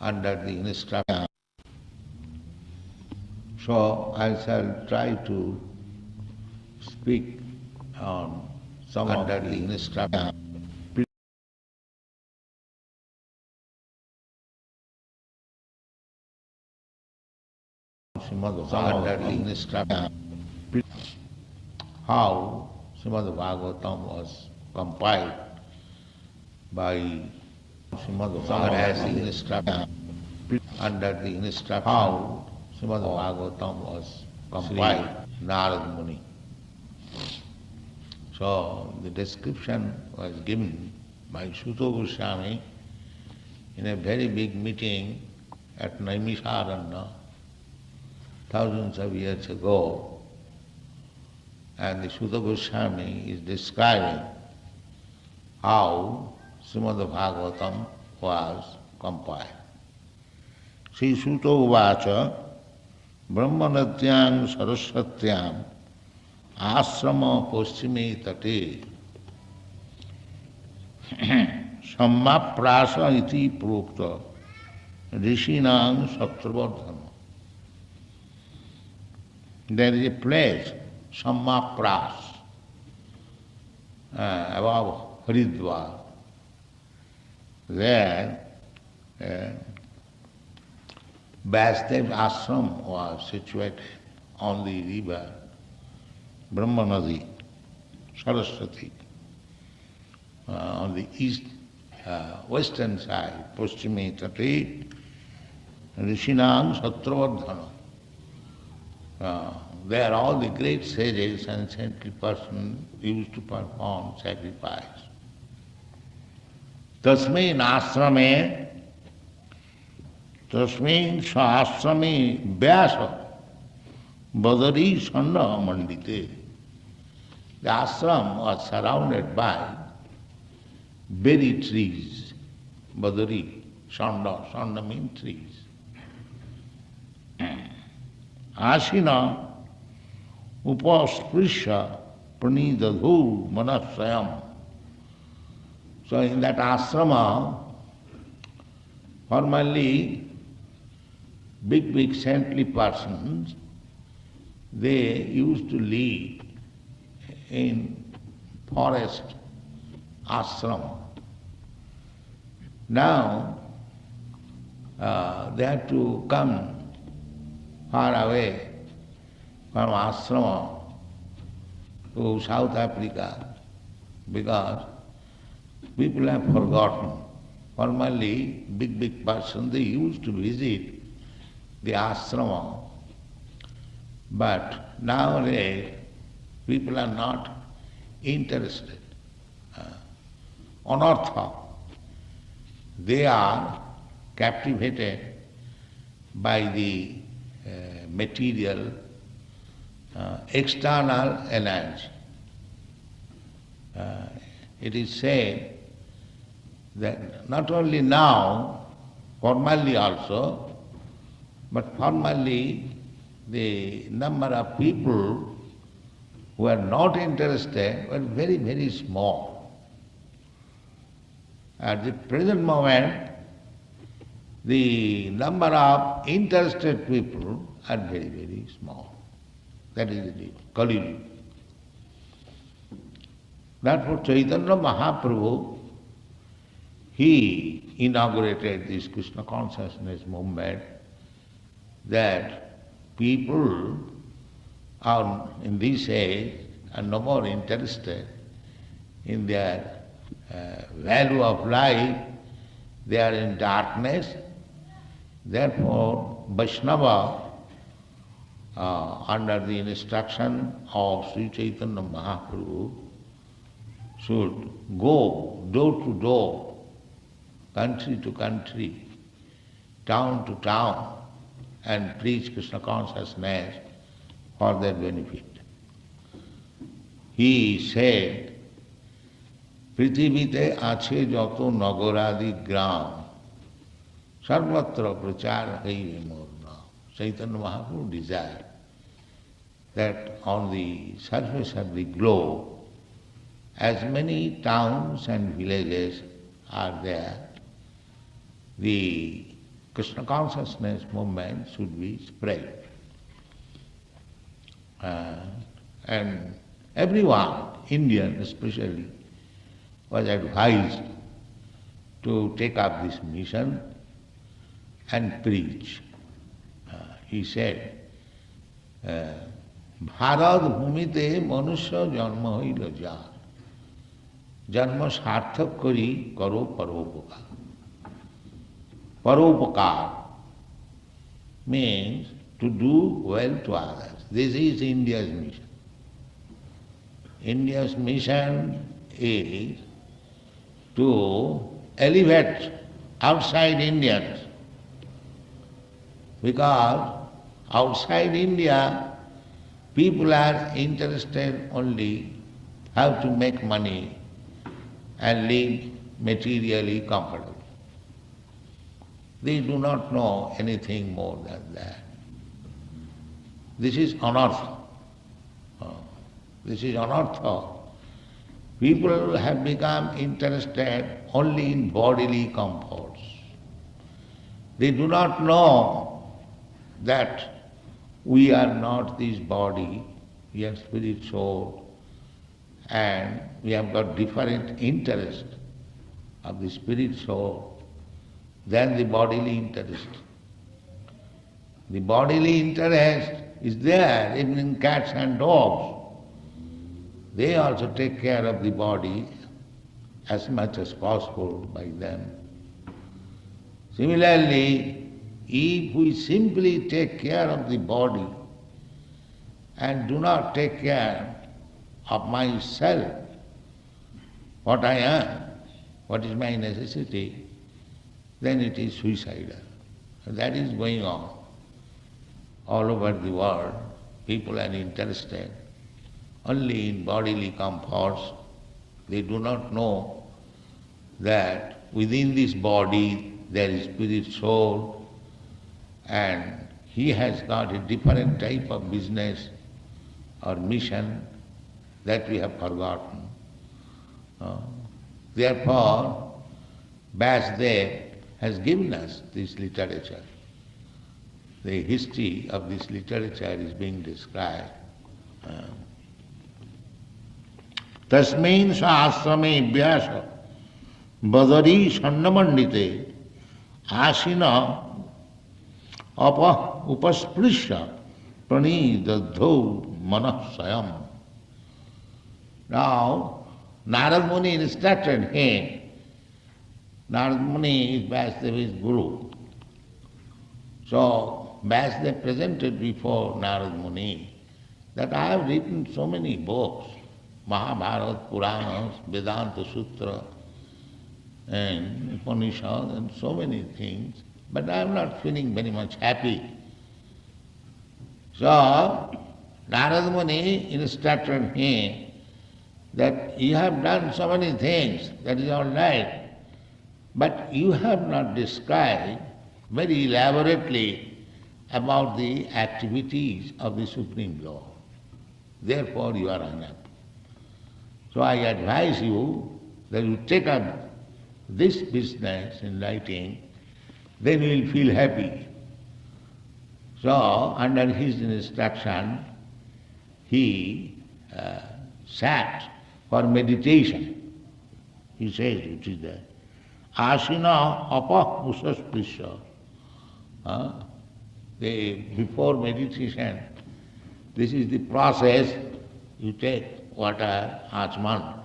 under the instruction. So I shall try to speak on some under the instruction. Under the instruction, how Srimad Bhagavatam was compiled by Srimad Bhagavatam under the instruction, how Srimad Bhagavatam was compiled, Narad Muni. So the description was given by Suta Goswami in a very big meeting at Naimisharanya thousands of years ago, and the Suta Goswami is describing how Srimad Bhagavatam was compiled. Sri Suta Uvacha Brahmanadyam Saraswatyam Asrama Paschime Tate Sammaprasa iti prokta Rishinam Sattravardhana. There is a place, Sammapras, above Haridwar. There, Vasudev Ashram was situated on the river Brahmanadi, Saraswati, on the east, western side, Paschime Tate, Rishinam Sattravardhana. There all the great sages and saintly persons used to perform sacrifice. Tasmin asrame, tasmin sahasrame vyasa, badari sanda mandite. The ashram was surrounded by berry trees, badari, sanda means trees. Ashina upasprisha pranidadhu manasayam. So in that ashrama, formerly big saintly persons, they used to live in forest ashram. Now they have to come far away from ashrama to South Africa because people have forgotten. Formerly, big persons, they used to visit the ashrama, but nowadays people are not interested. Anartha, they are captivated by the material, external energy. It is said that not only now, formerly also, but formerly the number of people who are not interested were very small. At the present moment, the number of interested people are very small. That is the Kali Yuga. Therefore Chaitanya Mahaprabhu, he inaugurated this Krishna consciousness movement, that people are in this age are no more interested in their value of life. They are in darkness. Therefore, Vaishnava, under the instruction of Sri Chaitanya Mahaprabhu, should go door to door, country to country, town to town, and preach Krishna consciousness for their benefit. He said, Prithivite ache jato nagoradi gram, sarvatra prachar hai morna. Chaitanya Mahaprabhu desired that on the surface of the globe, as many towns and villages are there, the Krishna consciousness movement should be spread. And everyone, Indian especially, was advised to take up this mission and preach. He said, Bharat bhumite manusya janma hoila jar. Janma sarthak kari karo paropakar. Paropakar means to do well to others. This is India's mission. India's mission is to elevate outside Indians, because outside India people are interested only how to make money and live materially comfortably. They do not know anything more than that. This is anartha. This is anartha. People have become interested only in bodily comforts. They do not know that we are not this body, we are spirit soul, and we have got different interest of the spirit soul than the bodily interest. The bodily interest is there even in cats and dogs. They also take care of the body as much as possible by them. Similarly, if we simply take care of the body and do not take care of myself, what I am, what is my necessity, then it is suicidal. That is going on all over the world. People are interested only in bodily comforts. They do not know that within this body there is spirit soul, and he has got a different type of business or mission that we have forgotten. Therefore, Vasudev has given us this literature. The history of this literature is being described. Tasmain sa asrame vyasa badari sannamandite asina apa upasprisya pranidadho manasayam. Now, Narad Muni instructed him. Narad Muni is Vasudeva's guru. So, Vasudev presented before Narad Muni that I have written so many books, Mahabharata, Puranas, Vedanta Sutra, and Upanishads, and so many things, but I am not feeling very much happy. So, Narad Muni instructed him that you have done so many things, that is all right, but you have not described very elaborately about the activities of the Supreme Lord. Therefore you are unhappy. So I advise you that you take up this business in writing, then you will feel happy. So under his instruction, he sat for meditation. He says, it is there. Asina apa usasprisya. Before meditation, this is the process. You take water, achman.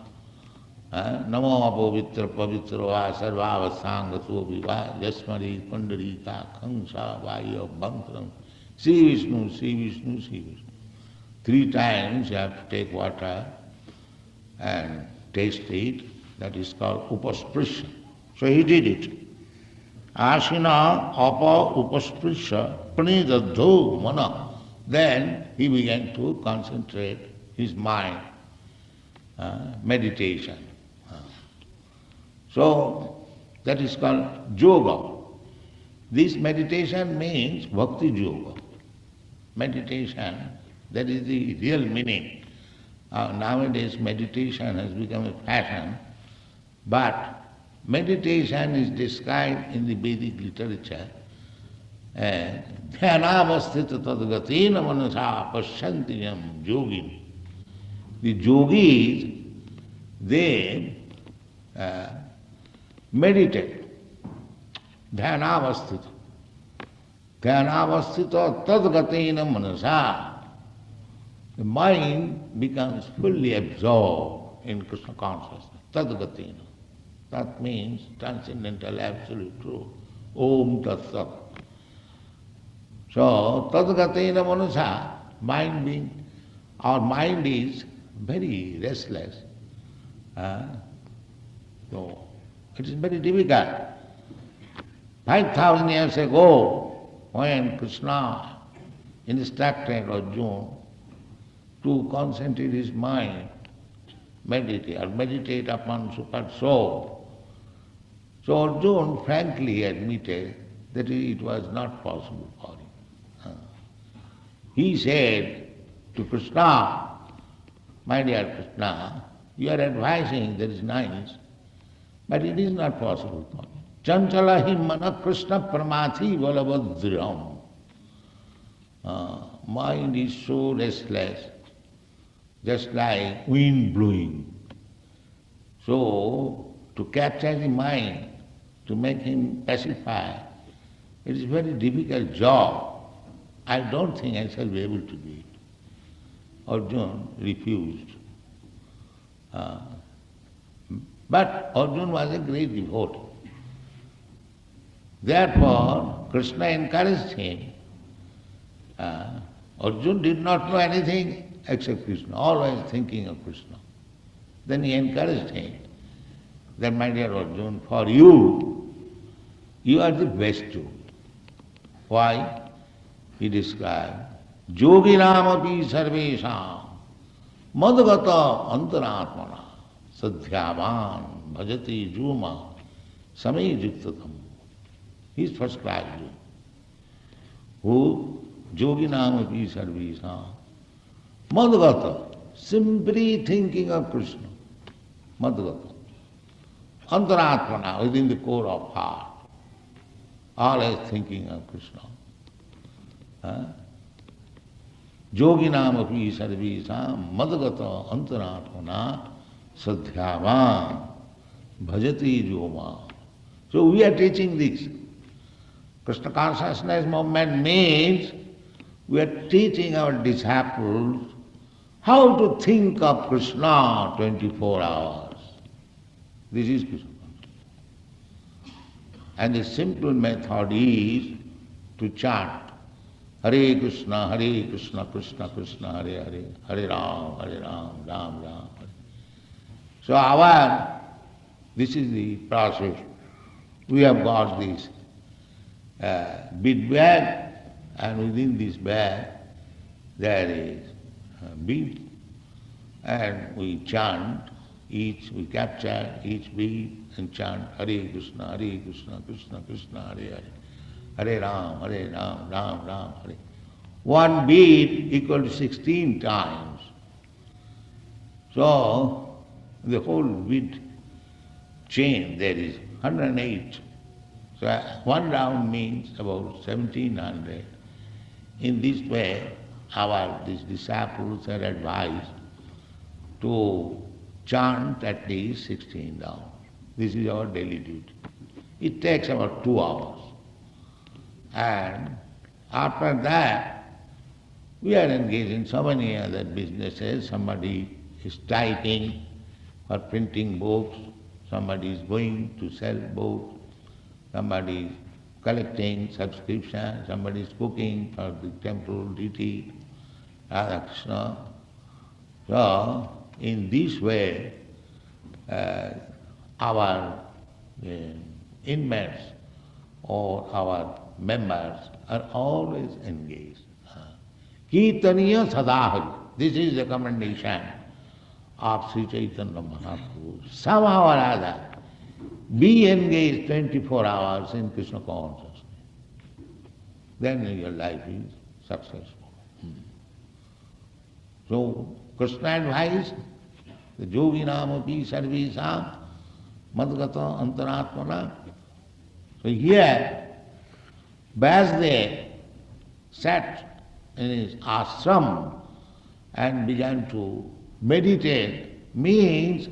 Namo apavitra pavitra va sarvavasangato viva jasmari pundarika khamsa vaya bantram. Sri Vishnu, Sri Vishnu, Sri Vishnu. 3 times you have to take water and taste it. That is called upasprisya. So he did it. Asina apa upasprisya pranidadho mana. Then he began to concentrate his mind, meditation. So that is called yoga. This meditation means bhakti yoga. Meditation, that is the real meaning. Nowadays meditation has become a fashion, but meditation is described in the Vedic literature Dhyanavasthita tadgatina manasa pashyantiyam yogin. The yogis, they meditate. Dhyanavasthita. Dhyanavasthita tadgatina manasa. The mind becomes fully absorbed in Krishna consciousness. Tadgatina. That means transcendental absolute truth. Om Tat Sat. So, tadgatina manasa, our mind is very restless. So, it is very difficult. 5,000 years ago, when Krishna instructed Arjuna to concentrate his mind, meditate upon Super Soul, so Arjuna frankly admitted that it was not possible for him. He said to Krishna, my dear Krishna, you are advising that is nice, but it is not possible for me. Chanchala himmana Krishna pramathi valabhadram. Mind is so restless, just like wind blowing. So, to capture the mind, to make him pacify, it is a very difficult job. I don't think I shall be able to do it. Arjuna refused. But Arjuna was a great devotee. Therefore, Krishna encouraged him. Arjuna did not know anything except Krishna, always thinking of Krishna. Then he encouraged him that, my dear Arjuna, for you are the best yogi. Why? He described, yoginamapi sarvesham madgata antaratmana sadhyavan bhajati juma samay yuktatam. He is first class yogi. Who? Yoginamapi sarvesham madgata, simply thinking of Krishna. Madgata. Antaratmana, within the core of heart. Always thinking of Krishna. Yoginamapi sarvesam madgata antaratmana sadhyavan bhajati joma. So we are teaching this. Krishna consciousness movement means we are teaching our disciples how to think of Krishna 24 hours. This is Krishna. And the simple method is to chant Hare Krishna, Krishna Krishna, Hare Hare, Hare Ram, Ram Ram. Hare. So this is the process. We have got this bead bag, and within this bag there is a bead, and we chant we capture each bead and chant Hare Krishna, Krishna Krishna, Hare Hare, Hare Ram, Ram Ram, Hare. One bead equal to 16 times. So the whole bead chain there is 108. So one round means about 1700. In this way, these disciples are advised to chant at least 16 rounds. This is our daily duty. It takes about 2 hours. And after that, we are engaged in so many other businesses. Somebody is typing or printing books. Somebody is going to sell books. Somebody is collecting subscription. Somebody is cooking for the temple deity, Radha Krishna. So, in this way, our inmates or our members are always engaged. Kirtaniya sadahari. This is the commendation of Sri Chaitanya Mahaprabhu. Somehow or other, be engaged 24 hours in Krishna consciousness. Then your life is successful. So, Krishna advised, the yoginamapi sarvesam madgata antaratmana. So here, Vyasdev sat in his ashram and began to meditate, means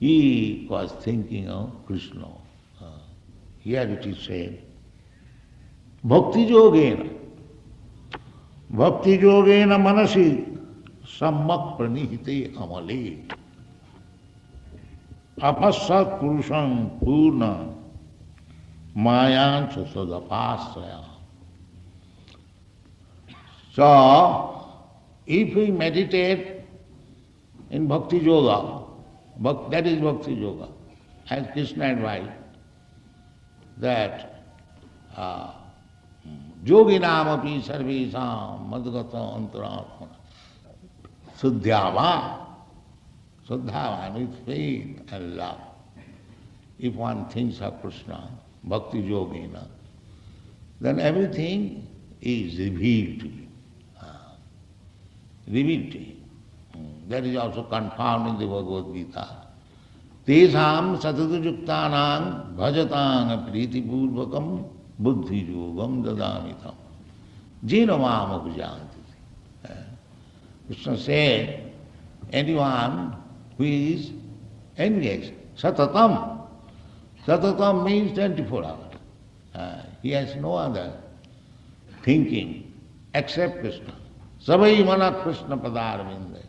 he was thinking of Krishna. Here it is said, Bhakti Yogena manasi sammak pranihite amale apasat purusham purna mayancha sadapasraya. So, if we meditate in Bhakti Yoga, that is Bhakti Yoga, as Krishna advised, that yoginam api sarvesam madgata antaratmana suddhava with faith and love. If one thinks of Krishna, Bhakti Yogena, then everything is revealed to you. Revealed to him. That is also confirmed in the Bhagavad Gita. Tesam satadujuktanam bhajatam priti purvakam buddhi yogam dadamitam jena mam abhujanti. Krishna said, anyone who is engaged, satatam. Satatam means 24 hours. He has no other thinking except Krishna. Sabai mana Krishna padarvinda.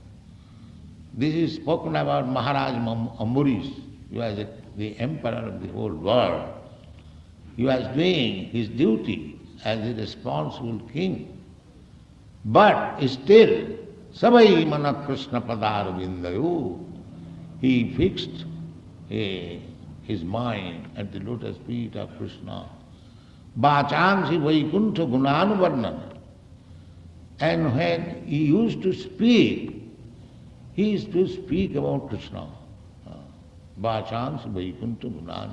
This is spoken about Maharaj Ambarish. He was the emperor of the whole world. He was doing his duty as a responsible king. But still, Sabai mana Krishna padarvindayu, he fixed his mind at the lotus feet of Krishna. Vachansi Vaikuntha Gunanuvarnana. And when he used to speak, he used to speak about Krishna. Vachans Vaikuntha Gunan.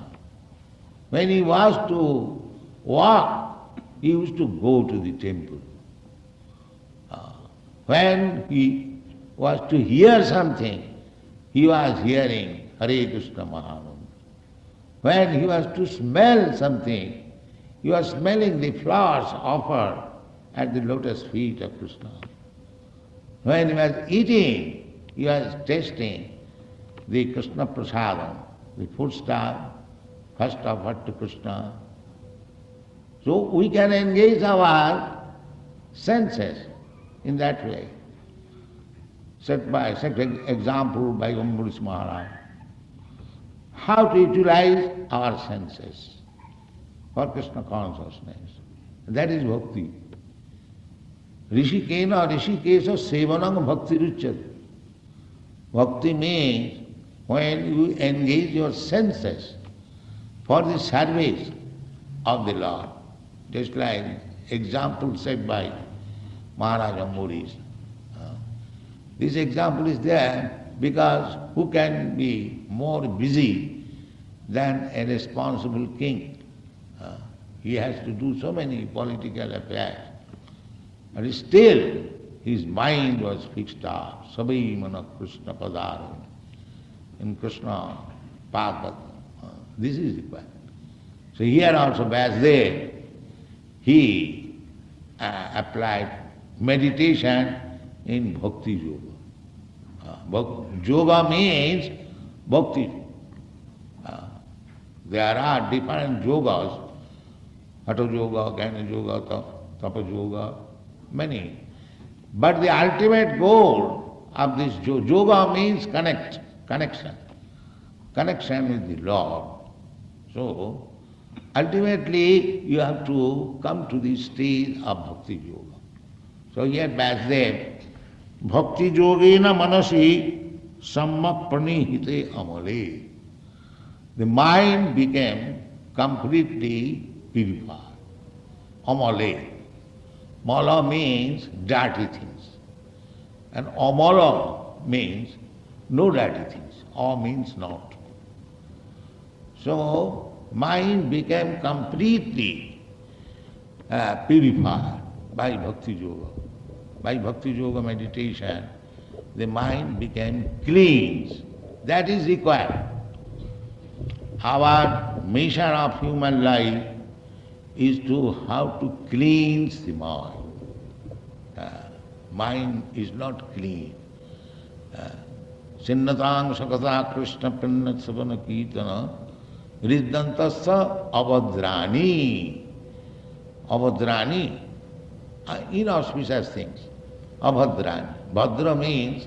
When he was to walk, he used to go to the temple. When he was to hear something, he was hearing Hare Krishna Mahamantra. When he was to smell something, he was smelling the flowers offered at the lotus feet of Krishna. When he was eating, he was tasting the Krishna prasadam, the foodstuff, first offered to Krishna. So we can engage our senses in that way. Set example by Ambarish Maharaj. How to utilize our senses for Krishna consciousness. That is bhakti. Rishikena Rishikesha Sevanam Bhakti Ruchyate. Bhakti means when you engage your senses for the service of the Lord. Just like example said by Maharaj Ambarish. This example is there because who can be more busy than a responsible king? He has to do so many political affairs. But still, his mind was fixed up. Sabai mana Krishna padaram. In Krishna Pad. This is required. So here also Vyasdev, he applied meditation in Bhakti Yoga. Yoga means Bhakti. There are different yogas, Hatha Yoga, Jnana Yoga, Tapa Yoga, many. But the ultimate goal of this yoga means connection with the Lord. So, ultimately you have to come to the stage of Bhakti Yoga. So here Vyasdev, Bhakti Yogena Manasi Sammak Pranihite Amale. The mind became completely purified. Amale. Mala means dirty things. And amala means no dirty things. A means not. So, mind became completely purified by Bhakti Yoga. By Bhakti Yoga meditation, the mind became clean. That is required. Our mission of human life is to how to cleanse the mind. Mind is not clean. Sinnatang sakata Krishna pinnat savana kirtana riddantasa avadrani. Avadrani, inauspicious things. Abhadrani. Bhadra means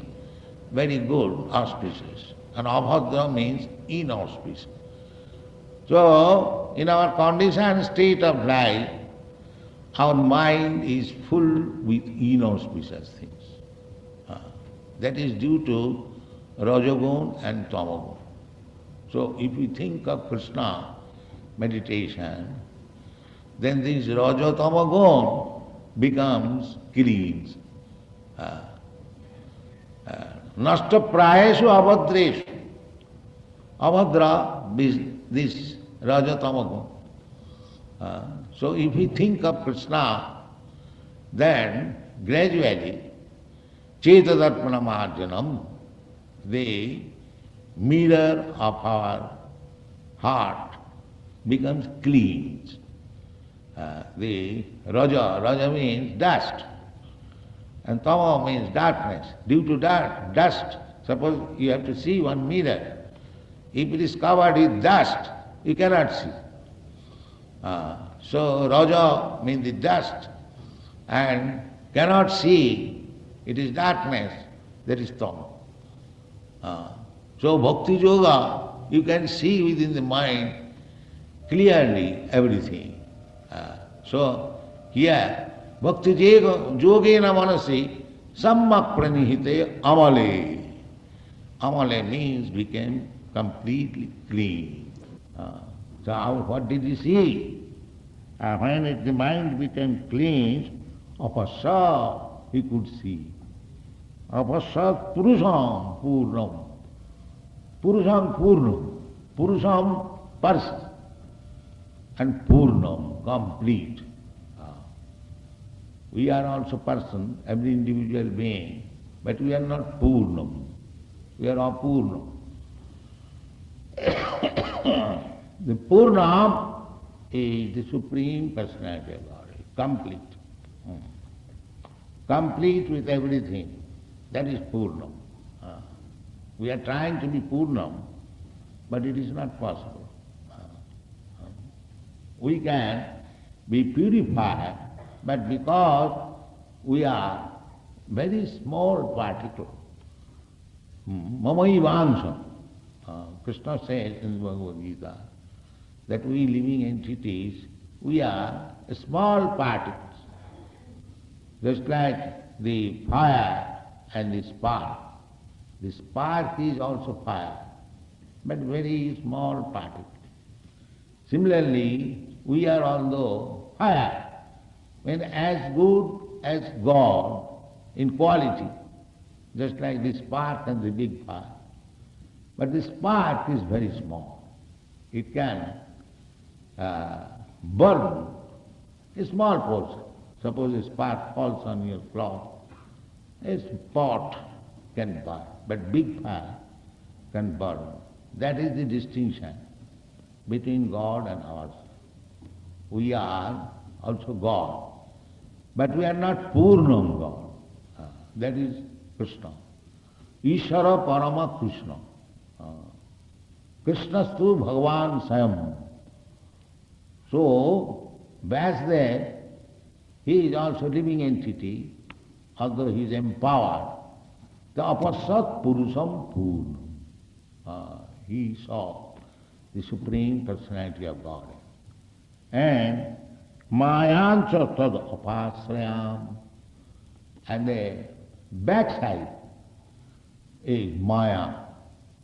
very good, auspicious. And abhadra means inauspicious. So, in our conditioned state of life, our mind is full with inauspicious things. That is due to Rajagun and Tamagun. So, if we think of Krishna meditation, then this Raja Tamagun becomes cleansed. Nasta prayesu abhadreshu. Abhadra is this Raja Tamagun. So if we think of Krishna, then gradually Chetadarpana Marjanam, the mirror of our heart becomes cleansed. The Raja means dust, and Tama means darkness. Due to dust, suppose you have to see one mirror. If it is covered with dust, you cannot see. So Raja means the dust, and cannot see, it is darkness, that is Tama. So Bhakti Yoga, you can see within the mind clearly everything. So here, Bhakti Yogena Manasi Sammak Pranihite Amale. Amale means became completely clean. So what did he see? When the mind became clean, apasat he could see. Apasat Purusham Purnam. Purusham Purnam. Purusham person. And Purnam, complete. We are also person, every individual being, but we are not Purnam. We are Apurnam. The Purnam is the Supreme Personality of Godhead, complete. Complete with everything. That is Purnam. We are trying to be Purnam, but it is not possible. We can be purified, but because we are very small particle, Mamaivansam, Krishna says in the Bhagavad Gita, that we living entities, we are small particles. Just like the fire and the spark. The spark is also fire, but very small particle. Similarly, we are although fire, when as good as God in quality, just like the spark and the big fire. But the spark is very small. It can burn a small portion. Suppose a spark falls on your cloth, a spot can burn, but big fire can burn. That is the distinction between God and ourselves. We are also God, but we are not Purnam God. That is Krishna. Ishara Parama Krishna. Krishnastu Bhagavan Sayam. So, Vyasdev, he is also living entity, although he is empowered. The Apasat Purusham Purnam. He saw the Supreme Personality of God. And Mayancha Tad Apasrayam. And the backside is Maya.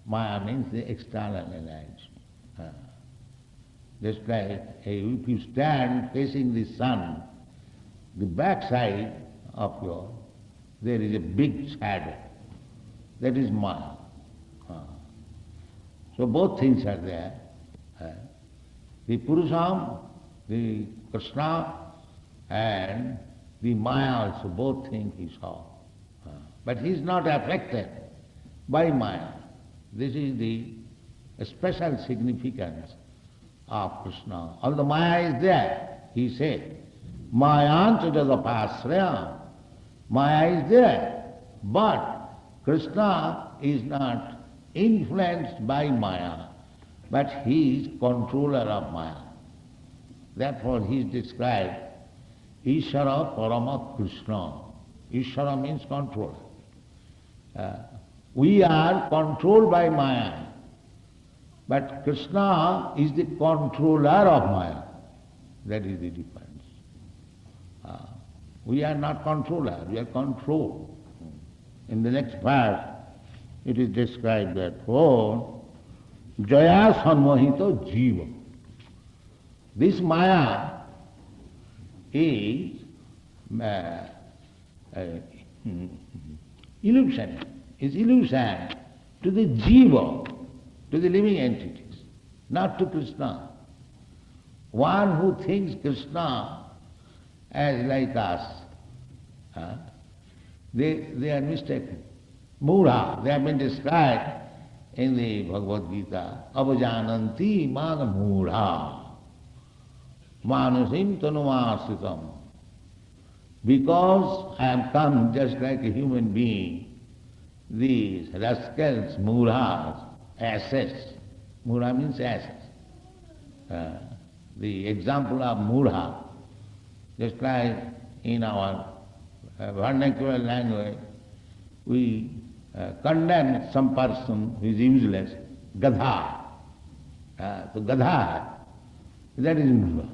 Maya means the external energy. Just like if you stand facing the sun, the backside of there is a big shadow. That is Maya. So both things are there. The Purusham, the Krishna, and the Maya also, both things he saw. But he is not affected by Maya. This is the special significance of Krishna. Although Maya is there, he said, Mayancha jadapasrayam. Maya is there, but Krishna is not influenced by Maya, but he is controller of Maya. Therefore he is described Ishara Parama Krishna. Ishara means controller. We are controlled by Maya, but Krishna is the controller of Maya. That is the difference. We are not controller, we are controlled. In the next verse, it is described that, oh, Jaya Sanmohito Jiva. This Maya is illusion, is illusion to the Jiva, to the living entities, not to Krishna. One who thinks Krishna as like us, they are mistaken. Mura, they have been described in the Bhagavad Gita, avajananti mana mura, manusim tanumasitam. Because I am come just like a human being, these rascals, muras, asses, mura means asses. The example of mura, just like in our vernacular language, we condemn some person who is useless, gadha. So gadha, that is mura.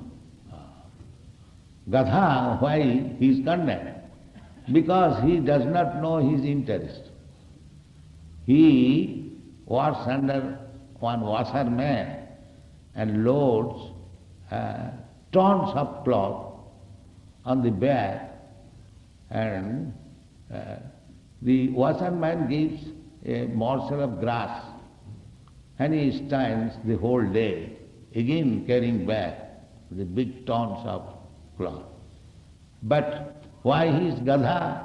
Gadha, why he is condemned? Because he does not know his interest. He works under one washerman and loads tons of cloth on the back, and the washerman gives a morsel of grass, and he stands the whole day, again carrying back the big tons of cloth. But why he is gadha?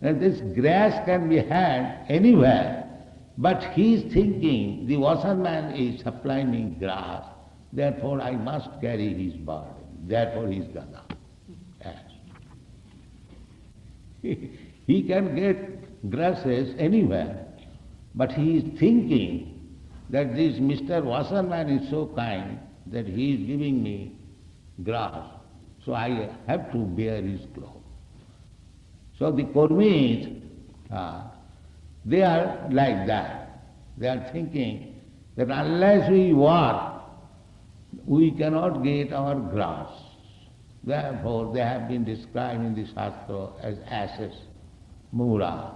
And this grass can be had anywhere, but he is thinking the washerman is supplying me grass, therefore I must carry his burden. Therefore he is gadha. Yes. He can get grasses anywhere, but he is thinking that this Mr. Wasserman is so kind that he is giving me grass, so I have to bear his clothes. So the Kurmis, they are like that. They are thinking that unless we work, we cannot get our grass. Therefore, they have been described in the Shastra as asses, mura.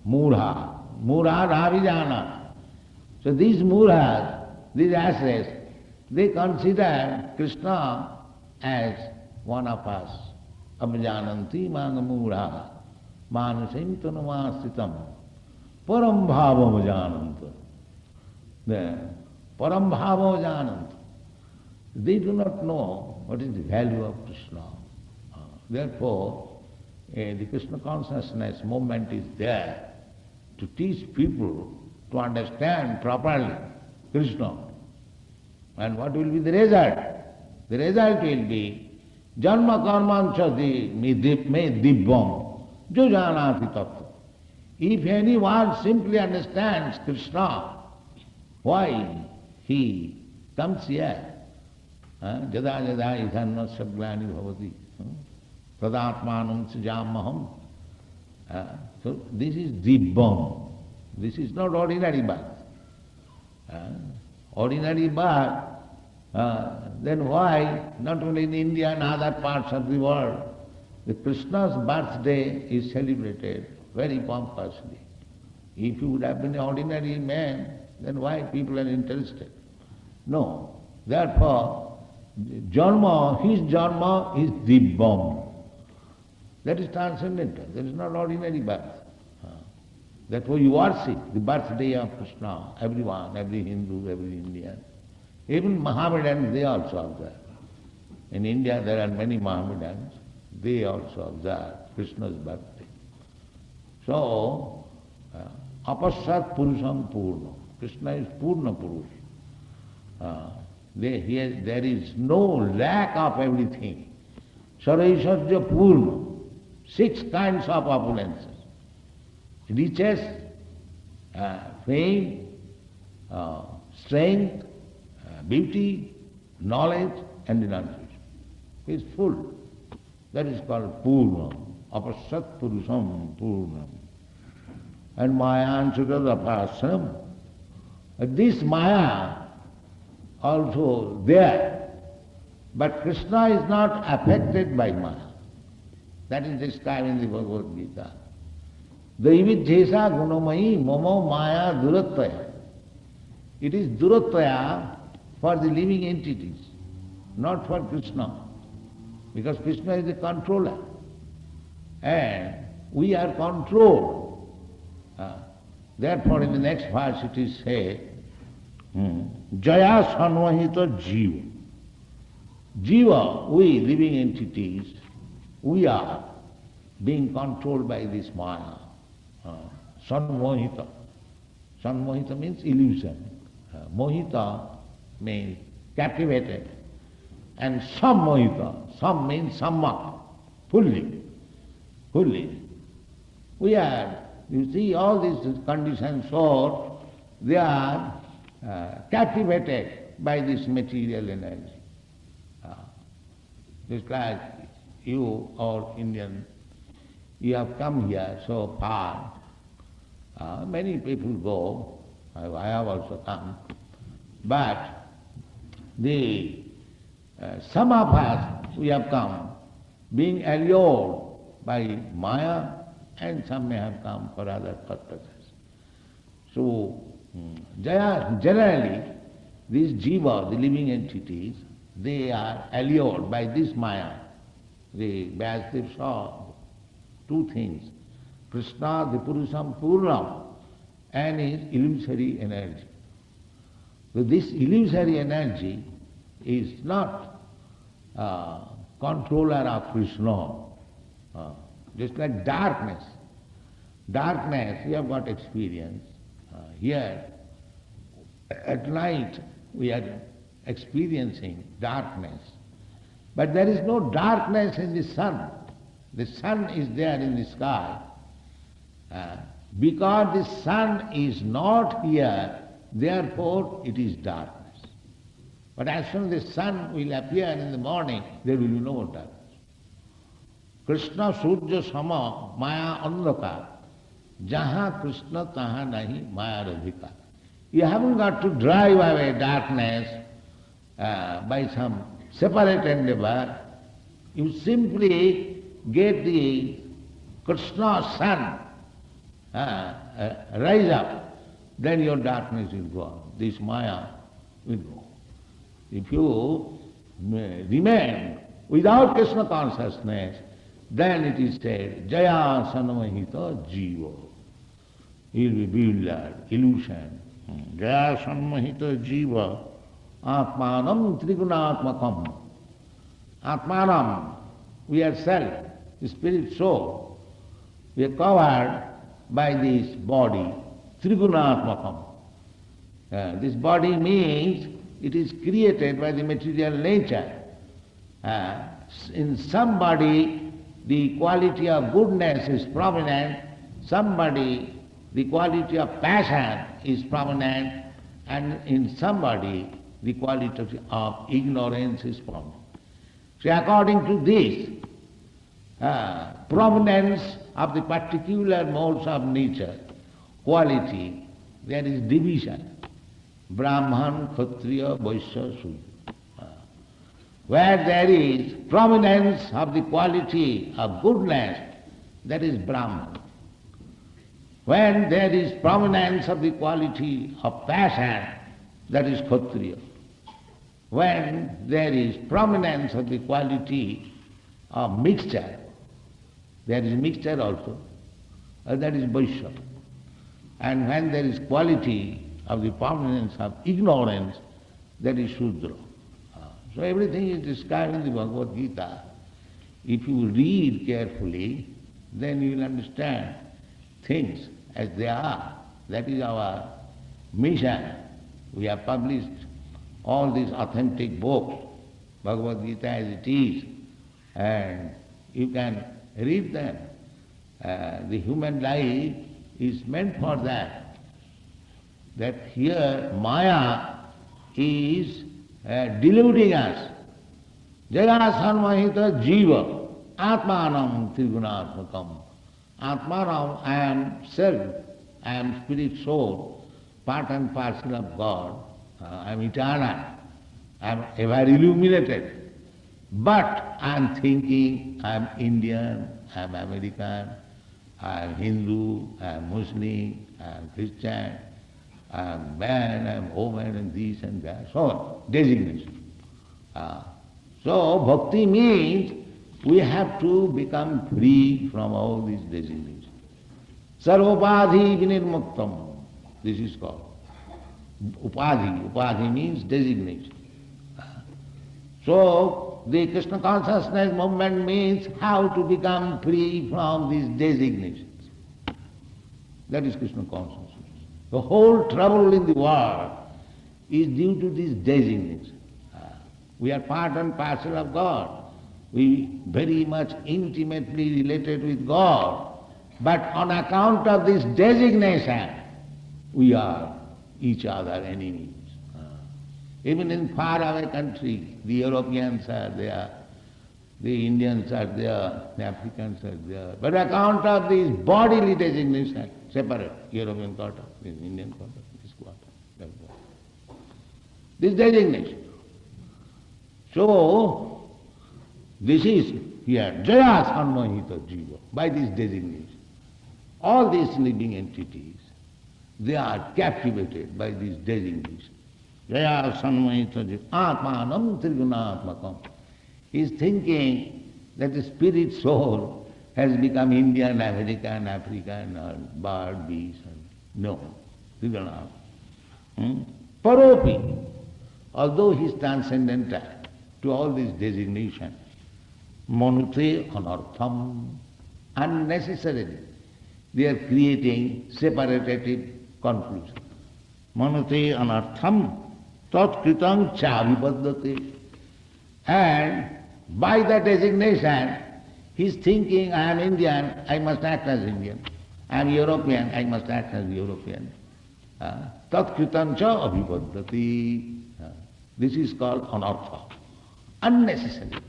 Mura, mura ravijana. So these muras, these asses, they consider Krishna as one of us. Abhijananti manga mura, manasim tanumasitam, param bhavam jananta. Param bhavam jananta. They do not know what is the value of Krishna. Therefore, the Krishna consciousness movement is there to teach people to understand properly Krishna. And what will be the result? The result will be janma karmanchati me dibbam jo janati tattva. If anyone simply understands Krishna, why he comes here? Jada jada idhanna sabglani bhavati. Tadatmanam sijamaham. So this is dibbam. This is not ordinary birth. Ordinary birth, then why not only in India and other parts of the world, the Krishna's birthday is celebrated very pompously. If you would have been an ordinary man, then why people are interested? No. Therefore, janma, his janma is dibbam. That is transcendental. That is not ordinary birth. Therefore you worship the birthday of Krishna, everyone, every Hindu, every Indian. Even Mohammedans, they also observe. In India there are many Mohammedans, they also observe Krishna's birthday. So, apasat purusham purna. Krishna is Purna Purush. there is no lack of everything. Saraisarja Purna, 6 kinds of opulences. Riches, fame, strength, beauty, knowledge and renunciation. He is full. That is called Purna, Apasat Purusam Purnam. And Maya Ansukadapasam. This Maya also there, but Krishna is not affected by Maya. That is described in the Bhagavad Gita. Daividhyesa gunamayi mamo maya duratvaya. It is duratvaya for the living entities, not for Krishna. Because Krishna is the controller. And we are controlled. Therefore in the next verse it is said, Jaya Sanvahita Jiva. Jiva, we living entities, we are being controlled by this Maya. Sanmohita. Sanmohita means illusion. Mohita means captivated. And sammohita. Sam means samma. Fully. Fully. We are, you see, all these conditions so they are captivated by this material energy. Just like you or Indian, you have come here so far. Many people go, I have also come, but some of us, we have come being allured by Maya, and some may have come for other purposes. So, generally, these jiva, the living entities, they are allured by this Maya. The Vyasadeva saw 2 things, Krishna, the Purusam Purnam, and his illusory energy. So this illusory energy is not controller of Krishna. Just like darkness. Darkness, we have got experience. Here, at night, we are experiencing darkness. But there is no darkness in the sun. The sun is there in the sky. Because the sun is not here, therefore it is darkness. But as soon as the sun will appear in the morning, there will be no more darkness. Krishna Surya Sama Maya Andhakar. Jaha Krishna taha nahi Maya Radhika. You haven't got to drive away darkness by some separate endeavor. You simply get the Krishna sun rise up, then your darkness will go. This Maya will go. If you remain without Krishna consciousness, then it is said, Jaya Sanmahita Jiva. He will be bewildered, illusion. Jaya Sanmahita Jiva Atmanam Trigunatmakam. Atmanam, we are self, the spirit soul. We are covered by this body, Trigunatmakam. This body means it is created by the material nature. In somebody, the quality of goodness is prominent, somebody, the quality of passion is prominent, and in somebody, the quality of ignorance is prominent. So according to this prominence of the particular modes of nature, quality, there is division. Brahman, Kshatriya, Vaishya, Shudra. Where there is prominence of the quality of goodness, that is Brahman. When there is prominence of the quality of passion, that is Kshatriya. When there is prominence of the quality of mixture, there is mixture also, that is Vaishya. And when there is quality of the prominence of ignorance, that is Shudra. So everything is described in the Bhagavad Gita. If you read carefully, then you will understand things as they are. That is our mission. We have published all these authentic books, Bhagavad Gita as it is, and you can read them. The human life is meant for that. That here Maya is deluding us. Jaya sanmahita jiva atmanam trigunatmakam. Atmanam, I am self, I am spirit soul, part and parcel of God. I am eternal, I am ever illuminated. But I am thinking, I am Indian, I am American, I am Hindu, I am Muslim, I am Christian, I am man, I am woman, and this and that, so on, designation. So bhakti means we have to become free from all these designations. Sarvopadhi vinirmuktam, this is called. Upadhi, upadhi means designation. So the Krishna consciousness movement means how to become free from these designations. That is Krishna consciousness. The whole trouble in the world is due to these designations. We are part and parcel of God. We very much intimately related with God. But on account of this designation, we are each other enemies. Even in faraway countries, the Europeans are there, the Indians are there, the Africans are there. But on account of this bodily designation, separate, European quarter, Indian quarter, this quarter, that quarter. This designation. So, this is here, Jaya Sanmohita Jiva, by this designation. All these living entities, they are captivated by this designation. Jaya Sanmohita Jiva, Atmanam Trigunatmakam. He is thinking that the spirit soul has become Indian, American, African, or bird, beast. No, Trigunatmakam. Paropi, although he is transcendental to all these designations, Manute anartham, unnecessarily they are creating separative conclusion. Manute anartham tat kritam chavipaddate. And by the designation, he is thinking, I am Indian, I must act as Indian. I am European, I must act as European. Tat kritam cha abhipaddate. This is called anartha, unnecessary.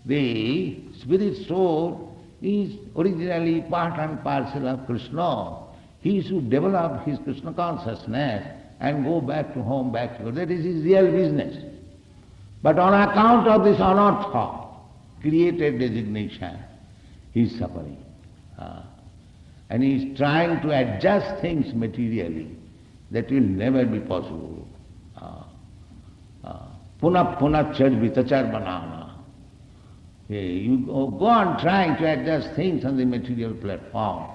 The spirit soul is originally part and parcel of Krishna. He should develop his Krishna consciousness and go back to home, back to God. That is his real business. But on account of this anartha, created designation, he is suffering. And he is trying to adjust things materially. That will never be possible. Punah punah charvita charvanana. You go on trying to adjust things on the material platform.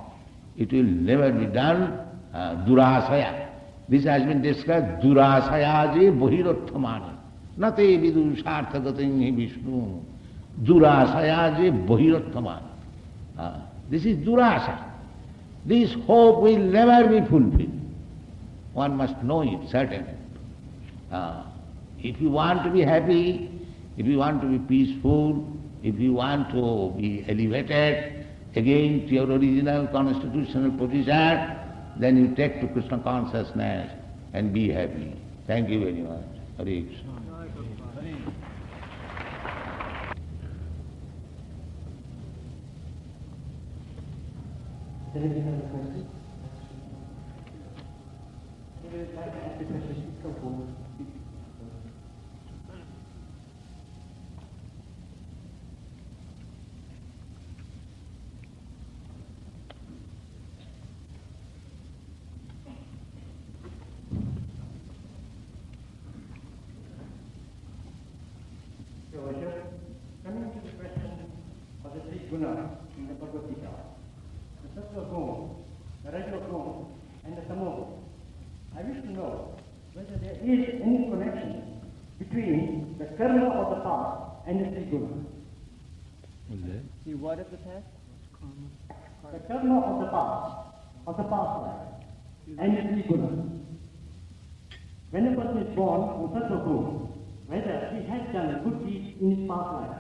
It will never be done. Durasaya. This has been described. Durasayaji bohirottamani. Nate vidusharthagatin Vishnu. Durasayaji bohirottamani. This is durasa. This hope will never be fulfilled. One must know it, certainly. If you want to be happy, if you want to be peaceful, if you want to be elevated again to your original constitutional position, then you take to Krishna consciousness and be happy. Thank you very much. Hare Krishna. Does anybody have a question? If you would like to ask a question, come forward. Coming to the question of the three gunas in the Bhagavad Gita, the Sattva Guna, the Raja Guna, and the Tamo Guna, I wish to know whether there is any connection between the karma of the past and the three gunas. See what of the past? The karma of the past life, and the three gunas. when a person is born from such a home, whether he has done a good deed in his past life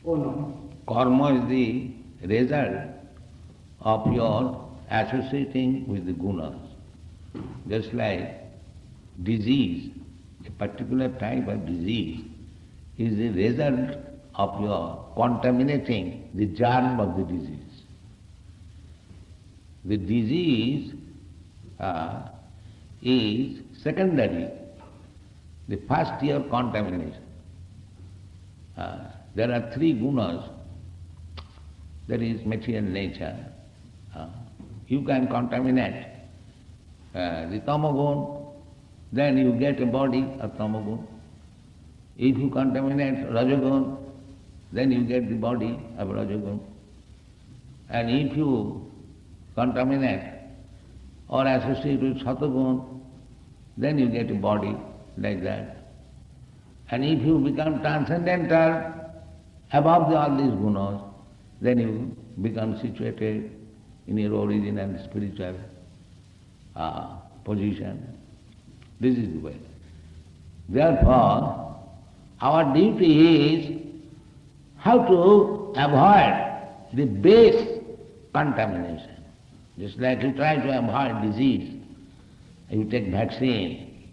or not. Karma is the result of your associating with the gunas. Just like disease, a particular type of disease is the result of your contaminating the germ of the disease. The disease is secondary, the first your contamination. There are three gunas. There is material nature. You can contaminate the tamagun, then you get a body of tamagun. If you contaminate rajagun, then you get the body of rajagun. And if you contaminate or associate with satagun, then you get a body like that. And if you become transcendental, above all these gunas, then you become situated in your original spiritual position. This is the way. Therefore, our duty is how to avoid the base contamination. Just like you try to avoid disease, you take vaccine.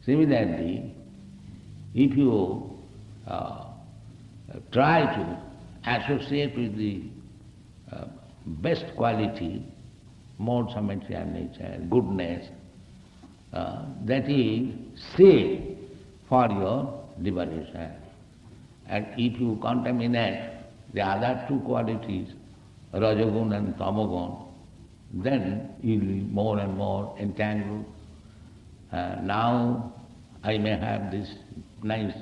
Similarly, if you try to associate with the best quality, modes of material nature, goodness, that is safe for your liberation. And if you contaminate the other two qualities, rajagun and tamagun, then you will be more and more entangled. Now I may have this nice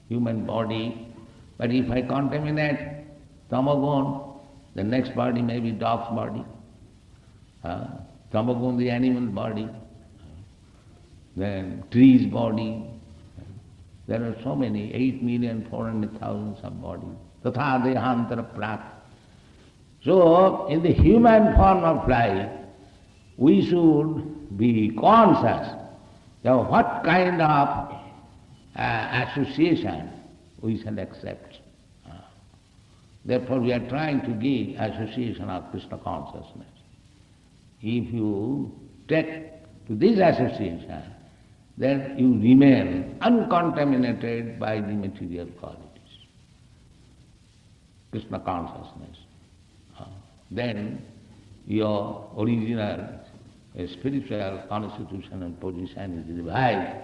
human body, but if I contaminate tamagun, the next body may be dog's body, tamagun the animal body, then tree's body. There are so many, 8,400,000 of bodies. Tatha dehantara prat. So, in the human form of life, we should be conscious of what kind of association we shall accept. Therefore, we are trying to give association of Krishna consciousness. If you take to this association, then you remain uncontaminated by the material qualities. Krishna consciousness. Then your original spiritual constitution and position is revived,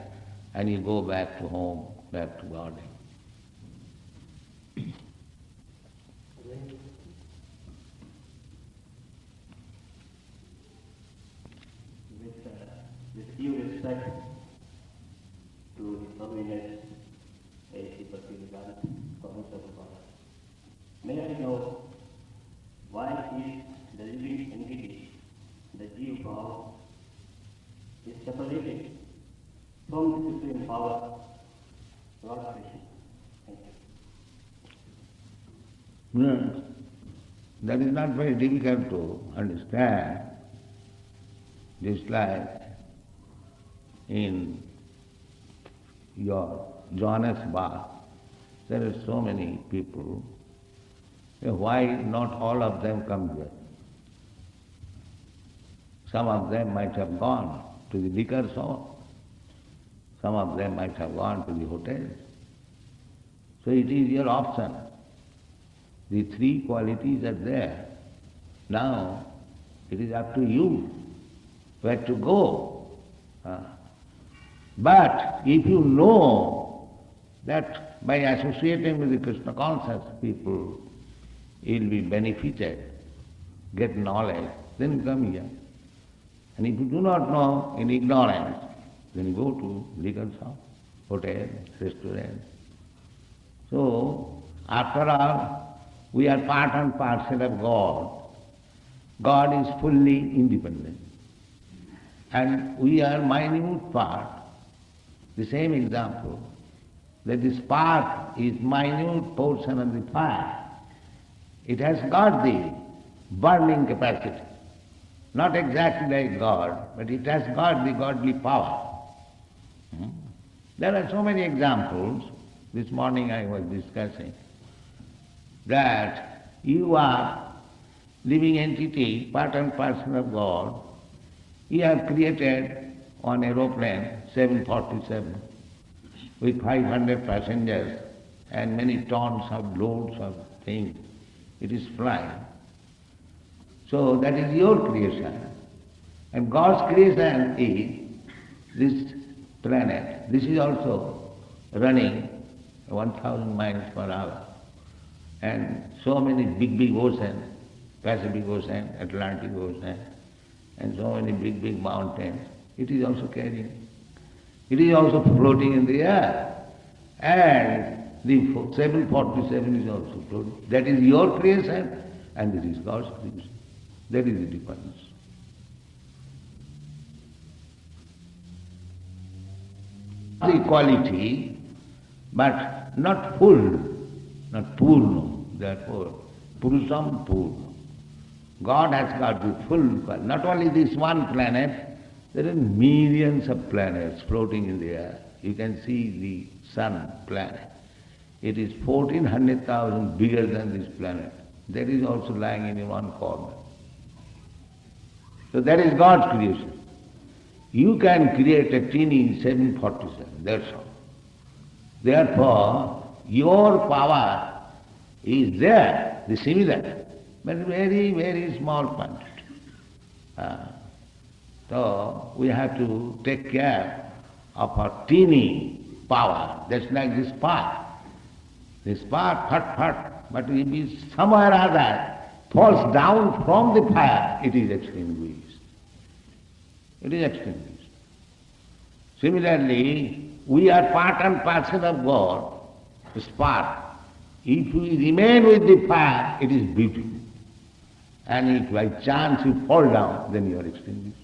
and you go back to home, back to God. With due respect to His Holiness A.C. Bhaktivedant, Prabhupada, may I know why is the living entity, the Jiva power, is separated from the Supreme Power, Lord Krishna? Thank you. No, that is not very difficult to understand. Just like in your Johannesburg, there are so many people. Why not all of them come here? Some of them might have gone to the liquor shop. Some of them might have gone to the hotel. So it is your option. The three qualities are there. Now it is up to you where to go. But if you know that by associating with the Krishna conscious people, you will be benefited, get knowledge, then you come here. And if you do not know in ignorance, then you go to liquor shop, hotel, restaurant. So, after all, we are part and parcel of God. God is fully independent. And we are minute part. The same example, that the spark is minute portion of the fire. It has got the burning capacity. Not exactly like God, but it has got the godly power. Hmm? There are so many examples. This morning I was discussing that you are living entity, part and parcel of God. You have created one aeroplane, 747, with 500 passengers and many tons of loads of things. It is flying. So that is your creation. And God's creation is this planet. This is also running 1,000 miles per hour. And so many big, big oceans, Pacific Ocean, Atlantic Ocean, and so many big, big mountains. It is also carrying. It is also floating in the air. And the 747 is also floating. That is your creation, and this is God's creation. That is the difference. The equality, but not full, not purno, therefore, purusam purno. God has got the full equality. Not only this one planet, there are millions of planets floating in the air. You can see the sun planet. It is 1,400,000 bigger than this planet. That is also lying in one corner. So that is God's creation. You can create a teeny 747, that's all. Therefore, your power is there, the similar, but very, very small quantity. So we have to take care of our teeny power. That's like this spark. The spark, fat, but if it somewhere or other falls down from the fire, it is extinguished. It is extinguished. Similarly, we are part and parcel of God, the spark. If we remain with the fire, it is beautiful. And if by chance you fall down, then you are extinguished.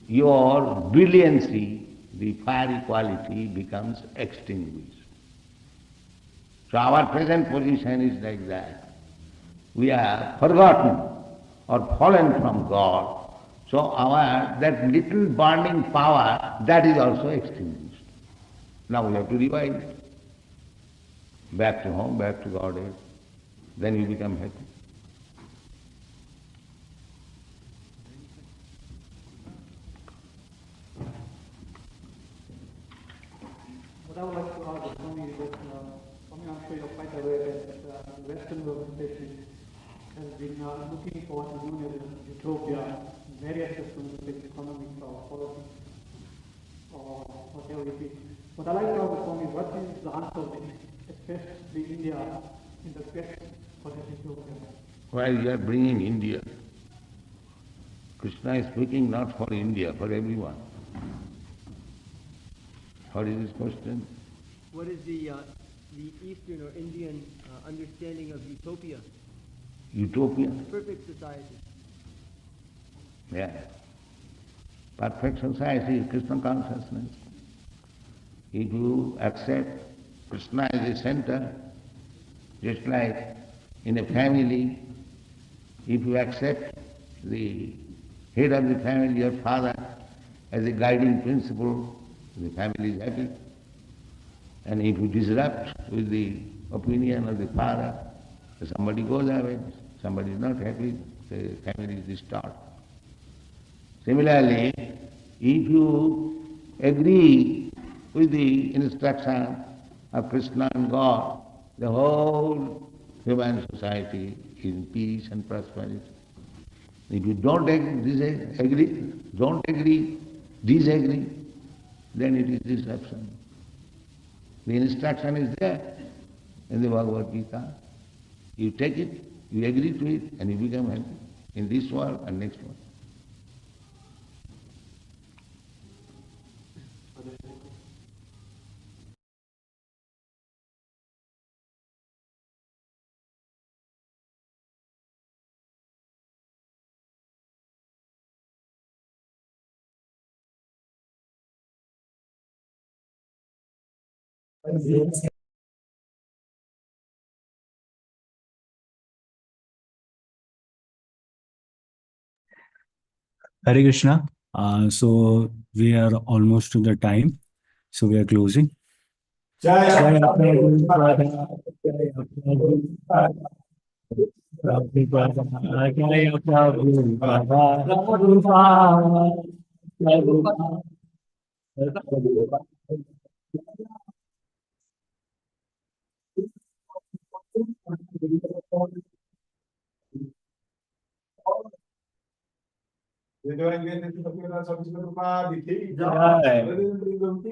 Your brilliancy, the fiery quality, becomes extinguished. So our present position is like that. We have forgotten or fallen from God. So that little burning power, that is also extinguished. Now we have to revive it. Back to home, back to Godhead. Then you become happy. What I would like to ask Swami is that, Swami, I'm sure you're quite aware that the Western civilization has been looking for what is known as utopia, various systems, like economics or politics or whatever it is. But I'd like to ask Swami, what is the answer, especially India, in the quest for this utopia? Why you are bringing India? Krishna is speaking not for India, for everyone. What is his question? What is the Eastern or Indian understanding of utopia? Utopia? Perfect society. Yeah. Perfect society is Krishna consciousness. If you accept Krishna as a center, just like in a family, if you accept the head of the family, your father, as a guiding principle, the family is happy. And if you disrupt with the opinion of the father, somebody goes away, somebody is not happy, the family is disturbed. Similarly, if you agree with the instruction of Krishna and God, the whole human society is in peace and prosperity. If you don't agree, disagree, then it is disruption. The instruction is there in the Bhagavad Gita. You take it, you agree to it, and you become happy in this world and next world. Hare Krishna. So we are almost to the time. So we are closing. Jai Jai Prabhupada. Prabhupada, Jai Prabhupada, Jai Prabhupada, Prabhupada, Prabhupada. Dia orang yang kita sebut Prabhupada, Jai. dia